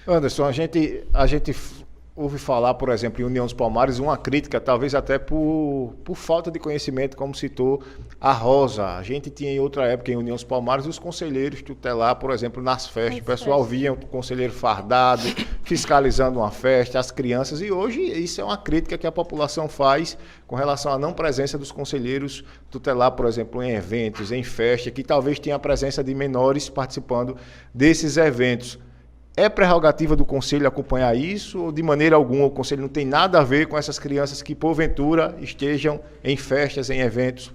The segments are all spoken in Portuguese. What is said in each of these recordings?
Anderson, a gente ouve falar, por exemplo, em União dos Palmares, uma crítica, talvez até por falta de conhecimento, como citou a Rosa. A gente tinha em outra época em União dos Palmares os conselheiros tutelar, por exemplo, nas festas. O pessoal via o conselheiro fardado, fiscalizando uma festa, as crianças, e hoje isso é uma crítica que a população faz com relação à não presença dos conselheiros tutelar, por exemplo, em eventos, em festas, que talvez tenha a presença de menores participando desses eventos. É prerrogativa do Conselho acompanhar isso ou de maneira alguma o Conselho não tem nada a ver com essas crianças que porventura estejam em festas, em eventos,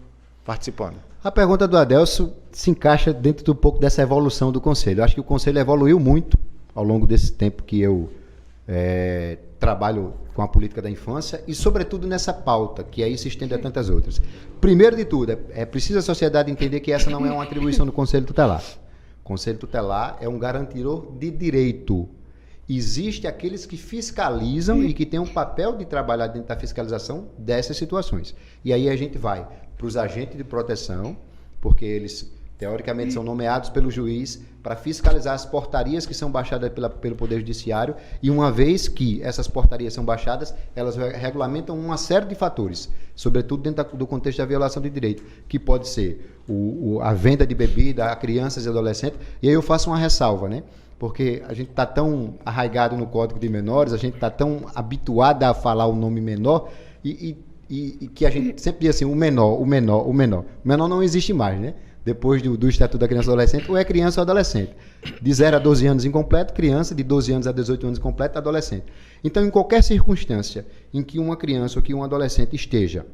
participando? A pergunta do Adelso se encaixa dentro de um pouco dessa evolução do Conselho. Eu acho que o Conselho evoluiu muito ao longo desse tempo que eu trabalho com a política da infância e, sobretudo, nessa pauta, que aí se estende a tantas outras. Primeiro de tudo, é preciso a sociedade entender que essa não é uma atribuição do Conselho Tutelar. O Conselho Tutelar é um garantidor de direito. Existem aqueles que fiscalizam e que têm um papel de trabalhar dentro da fiscalização dessas situações. E aí a gente vai para os agentes de proteção, porque eles, teoricamente, são nomeados pelo juiz para fiscalizar as portarias que são baixadas pelo Poder Judiciário, e uma vez que essas portarias são baixadas, elas regulamentam uma série de fatores, sobretudo dentro do contexto da violação de direito, que pode ser a venda de bebida a crianças e adolescentes. E aí eu faço uma ressalva, né? Porque a gente está tão arraigado no Código de Menores, a gente está tão habituado a falar o nome menor, e que a gente sempre diz assim, o menor. O menor não existe mais, né? Depois do Estatuto da Criança e Adolescente, ou é criança ou adolescente. De 0 a 12 anos incompleto, criança, de 12 anos a 18 anos incompleto, adolescente. Então, em qualquer circunstância em que uma criança ou que um adolescente esteja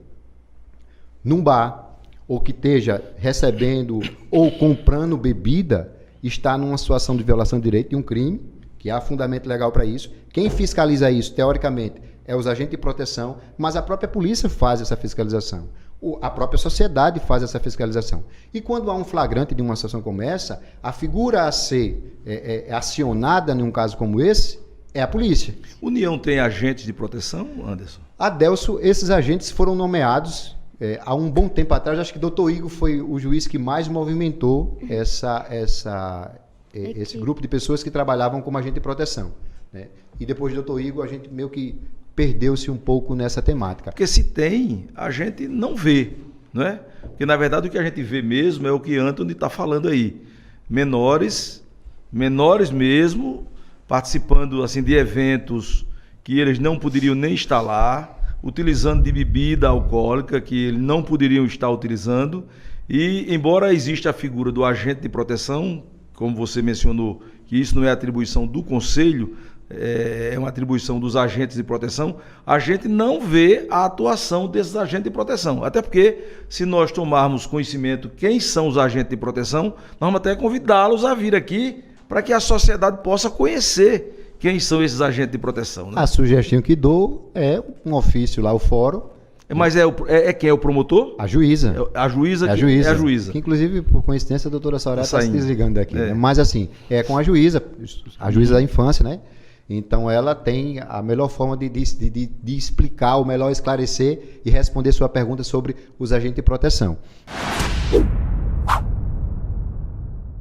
num bar, ou que esteja recebendo ou comprando bebida, está numa situação de violação de direito, de um crime, que há fundamento legal para isso. Quem fiscaliza isso, teoricamente, é os agentes de proteção, mas a própria polícia faz essa fiscalização. A própria sociedade faz essa fiscalização. E quando há um flagrante de uma situação como essa, a figura a ser acionada num caso como esse é a polícia. União tem agentes de proteção, Anderson? Adelso, esses agentes foram nomeados há um bom tempo atrás. Acho que o doutor Igor foi o juiz que mais movimentou esse grupo de pessoas que trabalhavam como agente de proteção, né? E depois do doutor Igor, a gente meio que perdeu-se um pouco nessa temática. Porque se tem, a gente não vê, não é? Porque, na verdade, o que a gente vê mesmo é o que Antony está falando aí. Menores mesmo, participando assim, de eventos que eles não poderiam nem estar lá, utilizando de bebida alcoólica que eles não poderiam estar utilizando. E, embora exista a figura do agente de proteção, como você mencionou, que isso não é atribuição do Conselho, é uma atribuição dos agentes de proteção, a gente não vê a atuação desses agentes de proteção. Até porque, se nós tomarmos conhecimento quem são os agentes de proteção, nós vamos até convidá-los a vir aqui para que a sociedade possa conhecer quem são esses agentes de proteção, né? A sugestão que dou é um ofício lá, o fórum. Mas quem é o promotor? A juíza. A juíza. É a juíza. Que, inclusive, por coincidência, a doutora Sauré está se desligando daqui. Né? Mas, assim, é com a juíza da infância, né? Então, ela tem a melhor forma de explicar, ou melhor, esclarecer e responder sua pergunta sobre os agentes de proteção.